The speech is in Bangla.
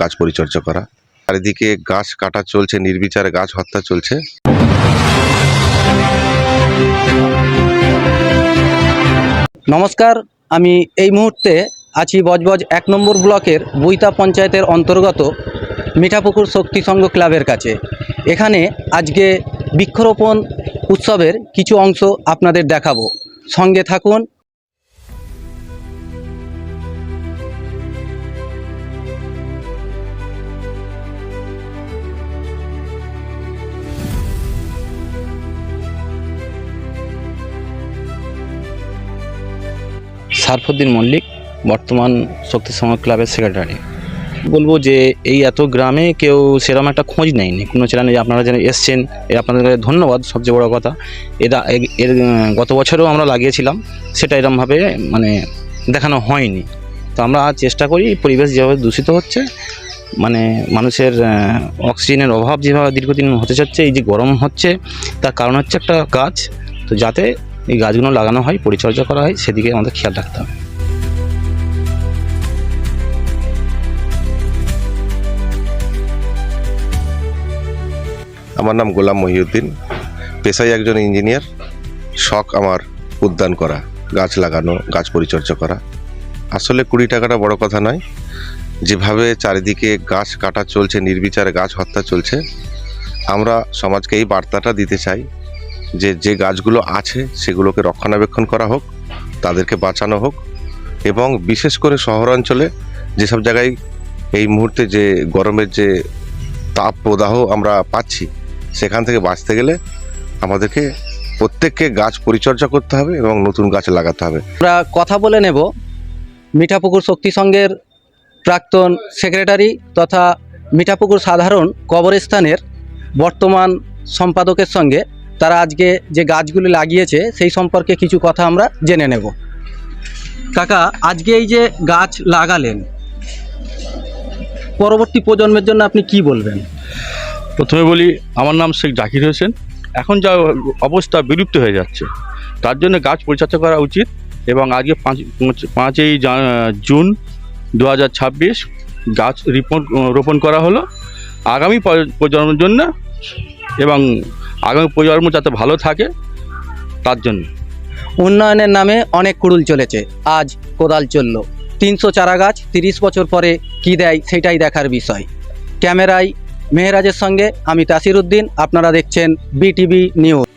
গাছ পরিচর্যা করা। চারিদিকে গাছ কাটা চলছে, নির্বিচারে গাছ হত্যা চলছে। নমস্কার, আমি এই মুহূর্তে আছি বজবজ ১ নম্বর ব্লকের বুইতা পঞ্চায়েতের অন্তর্গত মিঠাপুকুর শক্তি সংঘ ক্লাবের কাছে। এখানে আজকে বৃক্ষরোপণ উৎসবের কিছু অংশ আপনাদের দেখাবো, সঙ্গে থাকুন। সারফুদ্দিন মল্লিক, বর্তমান শক্তি সংঘ ক্লাবের সেক্রেটারি। বলবো যে এই এত গ্রামে কেউ সেরকম একটা খোঁজ নেয়নি, কোনো চ্যানেলে আপনারা যেন এসছেন, আপনাদের ধন্যবাদ। সবচেয়ে বড় কথা, এর গত বছরও আমরা লাগিয়েছিলাম, সেটা এরকমভাবে দেখানো হয়নি। তো আমরা চেষ্টা করি, পরিবেশ যেভাবে দূষিত হচ্ছে, মানুষের অক্সিজেনের অভাব যেভাবে দীর্ঘদিন হতে যাচ্ছে, এই যে গরম হচ্ছে, তার কারণ হচ্ছে একটা গাছ। তো যাতে এই গাছগুলো লাগানো হয়, পরিচর্যা করা হয়, সেদিকে আমাদের খেয়াল রাখতে হবে। আমার নাম গোলাম মহিউদ্দিন, পেশায় একজন ইঞ্জিনিয়ার। শখ আমার উদ্যান করা, গাছ লাগানো, গাছ পরিচর্যা করা। আসলে 20 টাকাটা বড় কথা নয়। যেভাবে চারিদিকে গাছ কাটা চলছে, নির্বিচারে গাছ হত্যা চলছে, আমরা সমাজকে এই বার্তাটা দিতে চাই যে যে গাছগুলো আছে সেগুলোকে রক্ষণাবেক্ষণ করা হোক, তাদেরকে বাঁচানো হোক। এবং বিশেষ করে শহরাঞ্চলে যেসব জায়গায় এই মুহূর্তে যে গরমের যে তাপ প্রদাহ আমরা পাচ্ছি, সেখান থেকে বাঁচতে গেলে আমাদেরকে প্রত্যেককে গাছ পরিচর্যা করতে হবে এবং নতুন গাছ লাগাতে হবে। আমরা কথা বলে নেব মিঠাপুকুর শক্তি সংঘের প্রাক্তন সেক্রেটারি তথা মিঠাপুকুর সাধারণ কবরস্থানের বর্তমান সম্পাদকের সঙ্গে। তারা আজকে যে গাছগুলি লাগিয়েছে সেই সম্পর্কে কিছু কথা আমরা জেনে নেব। কাকা, আজকে এই যে গাছ লাগালেন, পরবর্তী প্রজন্মের জন্য আপনি কি বলবেন? প্রথমে বলি, আমার নাম শেখ জাকির হোসেন। এখন যা অবস্থা বিলুপ্ত হয়ে যাচ্ছে, তার জন্য গাছ পরিচর্যা করা উচিত। এবং আজকে 5ই জুন 2026 গাছ রোপণ করা হলো আগামী প্রজন্মের জন্য, এবং আগামী প্রজন্ম যাতে ভালো থাকে তার জন্য। উন্নয়নের নামে অনেক কুড়ুল চলেছে, আজ কোদাল চলল। 300 চারা গাছ 30 বছর পরে কী দেয় সেটাই দেখার বিষয়। ক্যামেরায় মেহরাজের সঙ্গে আমি তাসির উদ্দিন, আপনারা দেখছেন বিটিভি নিউজ।